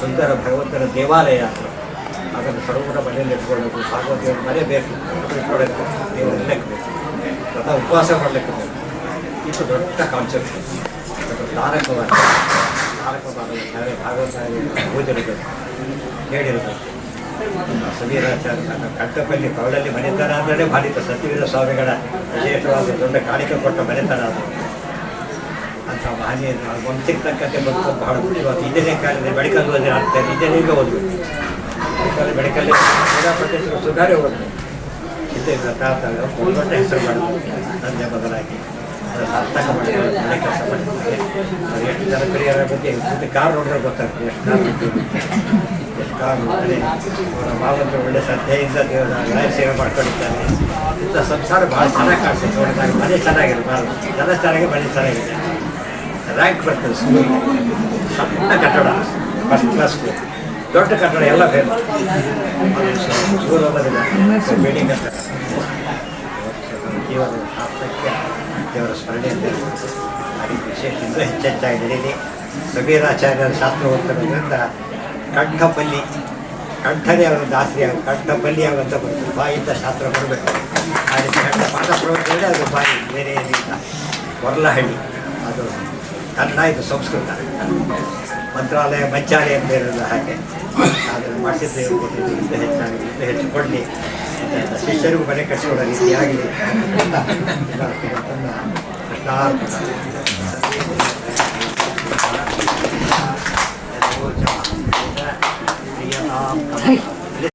ಸುಂದರ ಭಗವಂತನ ದೇವಾಲಯ ಅದನ್ನು ಸರ್ವರ ಮನೆಯಲ್ಲಿ ಇಟ್ಕೊಳ್ಳೋದು, ಭಾಗವತಿಯನ್ನು ಮರೆಯಬೇಕು, ಇಟ್ಕೊಳ್ಳೋಕ್ಕೆ ದೇವರು ಇಲ್ಲಕ್ಕೆ ಬೇಕು, ಸದಾ ಉಪವಾಸ ಮಾಡಲಿಕ್ಕೆ ಬೇಕು. ಇದು ದೊಡ್ಡ ಕಾನ್ಸೆಪ್ಟ್. ಅದು ತಾರಕವಾದ ಭಾಗವತ ಪೂಜೆಗಳು ಹೇಳಿರೋದು. ಸಮೀರಾಚಾರ್ಯ ಕಂಠಪಲ್ಲಿ ಕವಳಲ್ಲಿ ಮನೆತನ ಅಂದರೆ ಭಾರಿತ ಸತ್ಯವೀರ ಸ್ವಾಮಿಗಳ ವಿಶೇಷವಾದ ದೊಡ್ಡ ಕಾಣಿಕೆ ಕೊಟ್ಟ ಮನೆತನ ಅದು. ಅಂಥ ಮಹನೀಯ ವಂಶಕ್ಕೆ ತಕ್ಕಂತೆ ಬಂದು ಬಹಳ ಮುಖ್ಯವಾದ. ಇಂಜಿನಿಯರಿಂಗ್ ಕಾಲೇಜಲ್ಲಿ ಮೆಡಿಕಲ್ ಓದಿ ಆಗ್ತಾರೆ, ಇಂಜಿನಿಯರಿಂಗೇ ಓದಬೇಕು. ಮೆಡಿಕಲ್ ಕ್ರೀಡಾ ಪ್ರದೇಶಗಳು ಸುಧಾರೆ ಓದಬೇಕು. ಚಿತ್ರ ತಾತಗಳು ಒಂದು ದೊಡ್ಡ ಹೆಸರು ಮಾಡಿದ್ರು ತಂದೆ ಬದಲಾಗಿ ಅದನ್ನು ಸಾರ್ಥಕ ಮಾಡಿದ್ದಾರೆ, ಒಳ್ಳೆ ಕೆಲಸ ಮಾಡಿದ್ದಾರೆ. ಅದು ಎಷ್ಟು ಜನ ಕರಿಯರ ಬಗ್ಗೆ ಮತ್ತು ಕಾರ್ ನೋಡಿದ್ರೆ ಗೊತ್ತಾಗ್ತದೆ ಎಷ್ಟು ಕಾರ್ ಎಷ್ಟು ಕಾರ್ ನೋಡ್ತಾರೆ. ಅವರ ಭಾವಂತರು ಒಳ್ಳೆ ಶ್ರದ್ಧೆಯಿಂದ ದೇವರ ರಾಯ ಸೇವೆ ಮಾಡ್ಕೊಂಡಿದ್ದಾರೆ. ಇಂಥ ಸಂಸಾರ ಭಾಳ ಚೆನ್ನಾಗಿ ಕಾಣಿಸ್ತದೆ. ನೋಡಿದಾಗ ಮನೆ ಚೆನ್ನಾಗಿದೆ, ಭಾಳ ಜನ ಚೆನ್ನಾಗಿ ಮನೆ ಚೆನ್ನಾಗಿದೆ. ರ್ಯಾಂಕ್ ಬರ್ತದೆ ಸ್ಕೂಲ್. ಸಣ್ಣ ಕಟ್ಟಡ, ಫಸ್ಟ್ ಕ್ಲಾಸ್ ಸ್ಕೂಲ್, ದೊಡ್ಡ ಕಟ್ಟಡ ಎಲ್ಲ ಫೇಮಸ್. ಸೂರಬದಿಲ್ಲ ಬಿಲ್ಡಿಂಗ್ ಅಂತ ಜೀವನ ಶಾಸ್ತ್ರಕ್ಕೆ ದೇವರ ಸ್ಮರಣೆ ಅಂತ ಅದಕ್ಕೆ ವಿಶೇಷ ಇನ್ನೂ ಹೆಚ್ಚೆಚ್ಚಾಗಿ ನಡೀಲಿ. ಸಮೀರಾಚಾರ್ಯರ ಶಾಸ್ತ್ರ ಓದ್ತಿರೋದ್ರಿಂದ ಕಂಠಪಲ್ಲಿ, ಕಂಠನೇ ಅವರ ದಾಸರಿ ಆಗ ಕಂಠಪಲ್ಲಿ ಆಗುವಂತ ಬರ್ತದೆ. ಬಾಯಿಂದ ಶಾಸ್ತ್ರ ಬರಬೇಕು. ಆ ರೀತಿ ಕಂಠ ಪಾಠ ಪ್ರವಚನ ಅದು ಬಾಯಿ ಬೇರೆ ಏನಿಲ್ಲ. ಹೊರಲಹಳ್ಳಿ ಅದು ಕನ್ನಡ, ಇದು ಸಂಸ್ಕೃತ. ಮಂತ್ರಾಲಯ ಮಂಚಾಲಯ ಅಂತ ಇರೋದು ಹಾಗೆ ಅದನ್ನು ಮಾಡಿಸಿದ್ದು ದೇವರು ಕೊಟ್ಟಿದ್ದು. ಇನ್ನೂ ಹೆಚ್ಚಾಗಿ ಇನ್ನೂ ಹೆಚ್ಚು ಕೊಡಲಿ, ಶಿಷ್ಯರಿಗೂ ಮನೆ ಕಟ್ಟಿಕೊಳ್ಳೋ ರೀತಿಯಾಗಿ ಕೃಷ್ಣ